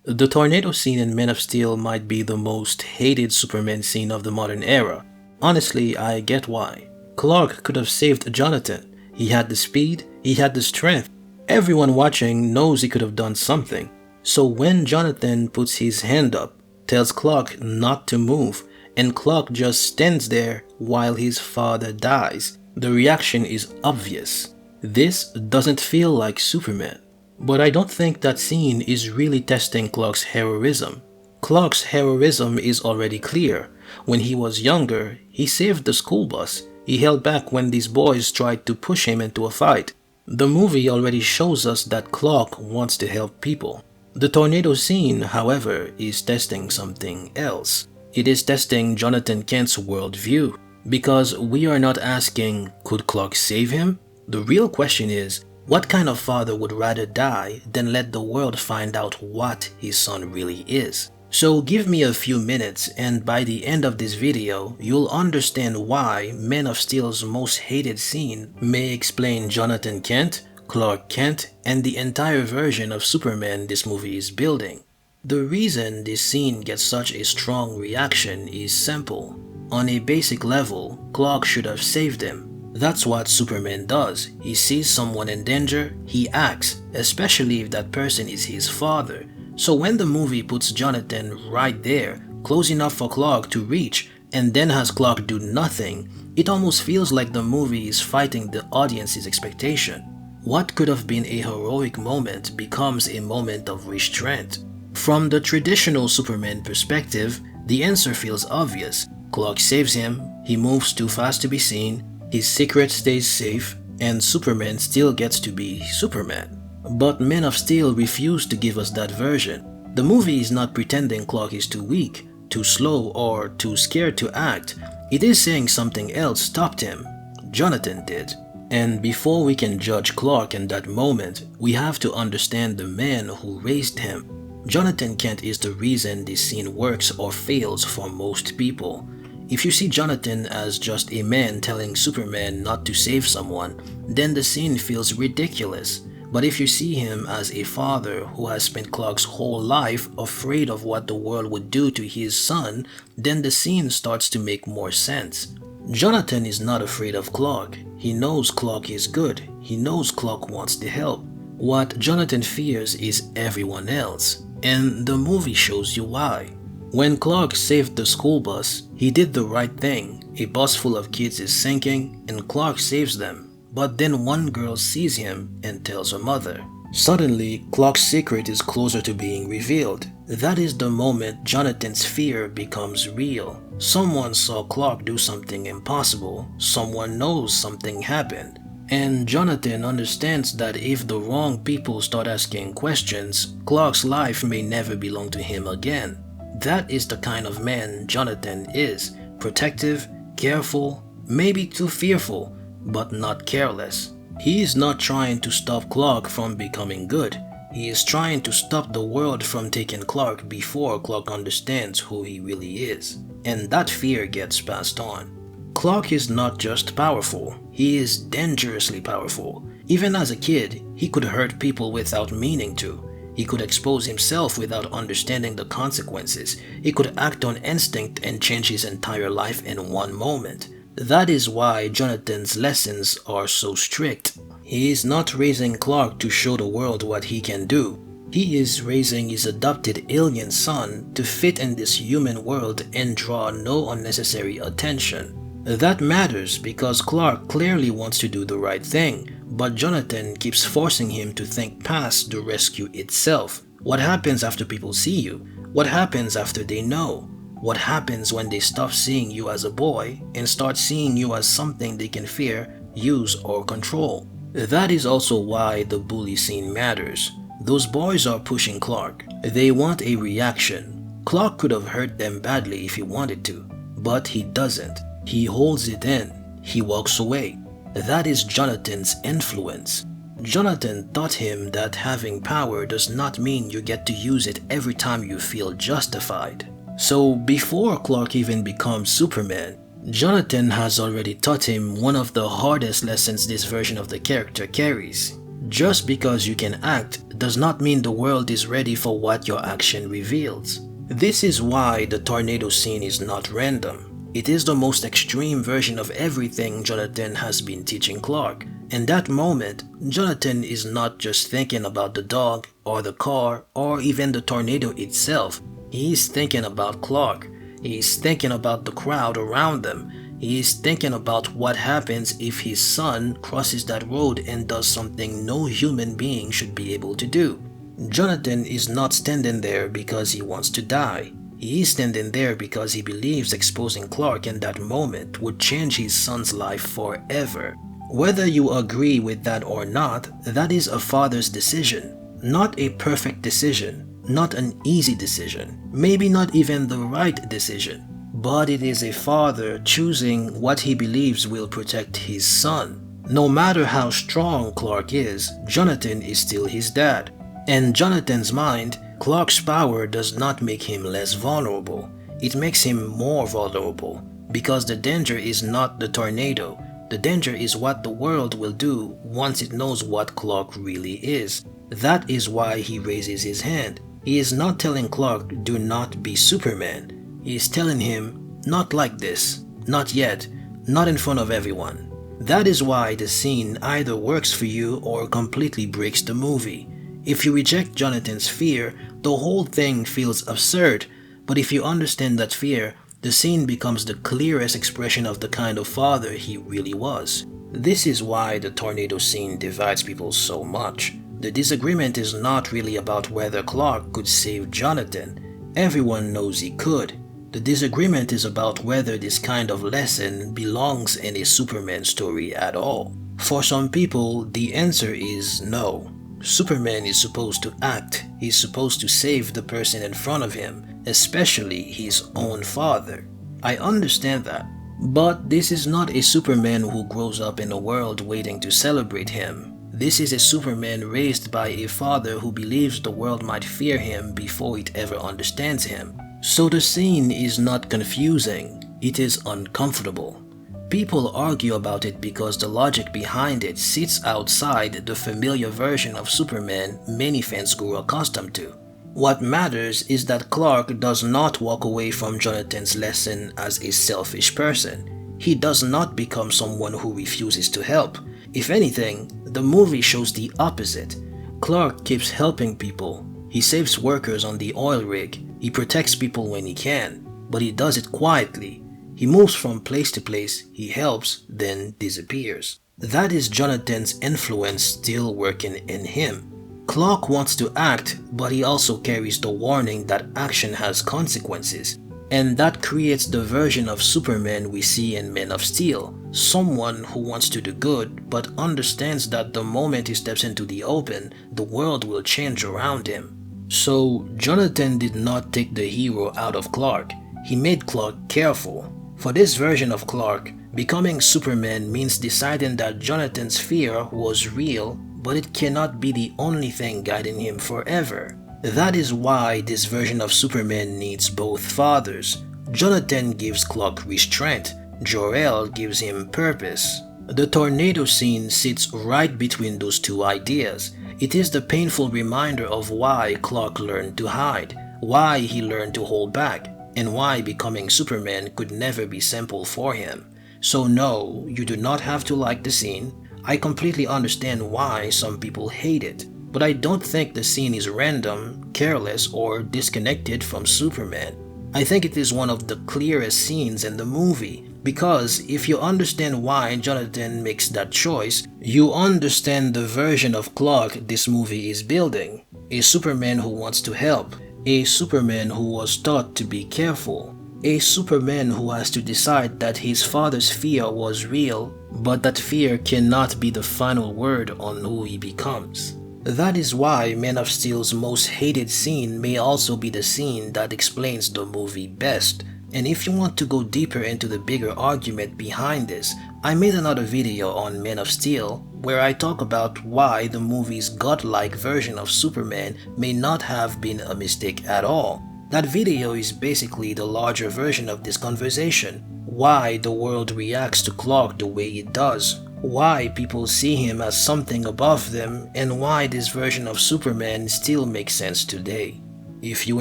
The tornado scene in Man of Steel might be the most hated Superman scene of the modern era. Honestly, I get why. Clark could have saved Jonathan. He had the speed, he had the strength. Everyone watching knows he could have done something. So when Jonathan puts his hand up, tells Clark not to move, and Clark just stands there while his father dies, the reaction is obvious. This doesn't feel like Superman. But I don't think that scene is really testing Clark's heroism. Clark's heroism is already clear. When he was younger, he saved the school bus. He held back when these boys tried to push him into a fight. The movie already shows us that Clark wants to help people. The tornado scene, however, is testing something else. It is testing Jonathan Kent's worldview. Because we are not asking, could Clark save him? The real question is, what kind of father would rather die than let the world find out what his son really is? So give me a few minutes, and by the end of this video, you'll understand why Man of Steel's most hated scene may explain Jonathan Kent, Clark Kent, and the entire version of Superman this movie is building. The reason this scene gets such a strong reaction is simple. On a basic level, Clark should have saved him. That's what Superman does. He sees someone in danger, he acts, especially if that person is his father. So when the movie puts Jonathan right there, close enough for Clark to reach, and then has Clark do nothing, it almost feels like the movie is fighting the audience's expectation. What could have been a heroic moment becomes a moment of restraint. From the traditional Superman perspective, the answer feels obvious. Clark saves him, he moves too fast to be seen, his secret stays safe, and Superman still gets to be Superman. But Man of Steel refused to give us that version. The movie is not pretending Clark is too weak, too slow, or too scared to act. It is saying something else stopped him. Jonathan did. And before we can judge Clark in that moment, we have to understand the man who raised him. Jonathan Kent is the reason this scene works or fails for most people. If you see Jonathan as just a man telling Superman not to save someone, then the scene feels ridiculous. But if you see him as a father who has spent Clark's whole life afraid of what the world would do to his son, then the scene starts to make more sense. Jonathan is not afraid of Clark. He knows Clark is good. He knows Clark wants to help. What Jonathan fears is everyone else, and the movie shows you why. When Clark saved the school bus, he did the right thing. A bus full of kids is sinking, and Clark saves them. But then one girl sees him and tells her mother. Suddenly, Clark's secret is closer to being revealed. That is the moment Jonathan's fear becomes real. Someone saw Clark do something impossible. Someone knows something happened. And Jonathan understands that if the wrong people start asking questions, Clark's life may never belong to him again. That is the kind of man Jonathan is. Protective, careful, maybe too fearful, but not careless. He is not trying to stop Clark from becoming good. He is trying to stop the world from taking Clark before Clark understands who he really is. And that fear gets passed on. Clark is not just powerful, he is dangerously powerful. Even as a kid, he could hurt people without meaning to. He could expose himself without understanding the consequences. He could act on instinct and change his entire life in one moment. That is why Jonathan's lessons are so strict. He is not raising Clark to show the world what he can do. He is raising his adopted alien son to fit in this human world and draw no unnecessary attention. That matters because Clark clearly wants to do the right thing, but Jonathan keeps forcing him to think past the rescue itself. What happens after people see you? What happens after they know? What happens when they stop seeing you as a boy and start seeing you as something they can fear, use, or control? That is also why the bully scene matters. Those boys are pushing Clark. They want a reaction. Clark could have hurt them badly if he wanted to, but he doesn't. He holds it in. He walks away. That is Jonathan's influence. Jonathan taught him that having power does not mean you get to use it every time you feel justified. So before Clark even becomes Superman, Jonathan has already taught him one of the hardest lessons this version of the character carries. Just because you can act does not mean the world is ready for what your action reveals. This is why the tornado scene is not random. It is the most extreme version of everything Jonathan has been teaching Clark. In that moment, Jonathan is not just thinking about the dog, or the car, or even the tornado itself. He is thinking about Clark. He is thinking about the crowd around them. He is thinking about what happens if his son crosses that road and does something no human being should be able to do. Jonathan is not standing there because he wants to die. He is standing there because he believes exposing Clark in that moment would change his son's life forever. Whether you agree with that or not, that is a father's decision. Not a perfect decision, not an easy decision, maybe not even the right decision. But it is a father choosing what he believes will protect his son. No matter how strong Clark is, Jonathan is still his dad. In Jonathan's mind, Clark's power does not make him less vulnerable. It makes him more vulnerable, because the danger is not the tornado. The danger is what the world will do once it knows what Clark really is. That is why he raises his hand. He is not telling Clark, do not be Superman. He is telling him, not like this, not yet, not in front of everyone. That is why the scene either works for you or completely breaks the movie. If you reject Jonathan's fear, the whole thing feels absurd, but if you understand that fear, the scene becomes the clearest expression of the kind of father he really was. This is why the tornado scene divides people so much. The disagreement is not really about whether Clark could save Jonathan. Everyone knows he could. The disagreement is about whether this kind of lesson belongs in a Superman story at all. For some people, the answer is no. Superman is supposed to act. He's supposed to save the person in front of him, especially his own father. I understand that. But this is not a Superman who grows up in a world waiting to celebrate him. This is a Superman raised by a father who believes the world might fear him before it ever understands him. So the scene is not confusing, it is uncomfortable. People argue about it because the logic behind it sits outside the familiar version of Superman many fans grew accustomed to. What matters is that Clark does not walk away from Jonathan's lesson as a selfish person. He does not become someone who refuses to help. If anything, the movie shows the opposite. Clark keeps helping people. He saves workers on the oil rig. He protects people when he can, but he does it quietly. He moves from place to place, he helps, then disappears. That is Jonathan's influence still working in him. Clark wants to act, but he also carries the warning that action has consequences. And that creates the version of Superman we see in Man of Steel. Someone who wants to do good, but understands that the moment he steps into the open, the world will change around him. So, Jonathan did not take the hero out of Clark. He made Clark careful. For this version of Clark, becoming Superman means deciding that Jonathan's fear was real, but it cannot be the only thing guiding him forever. That is why this version of Superman needs both fathers. Jonathan gives Clark restraint, Jor-El gives him purpose. The tornado scene sits right between those two ideas. It is the painful reminder of why Clark learned to hide, why he learned to hold back, and why becoming Superman could never be simple for him. So no, you do not have to like the scene. I completely understand why some people hate it, but I don't think the scene is random, careless, or disconnected from Superman. I think it is one of the clearest scenes in the movie, because if you understand why Jonathan makes that choice, you understand the version of Clark this movie is building. A Superman who wants to help. A Superman who was taught to be careful. A Superman who has to decide that his father's fear was real, but that fear cannot be the final word on who he becomes. That is why Man of Steel's most hated scene may also be the scene that explains the movie best. And if you want to go deeper into the bigger argument behind this, I made another video on Man of Steel where I talk about why the movie's godlike version of Superman may not have been a mistake at all. That video is basically the larger version of this conversation. Why the world reacts to Clark the way it does. why people see him as something above them, and why this version of Superman still makes sense today. If you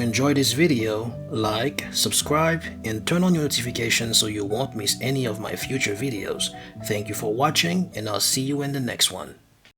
enjoyed this video, like, subscribe, and turn on your notifications so you won't miss any of my future videos. Thank you for watching, and I'll see you in the next one.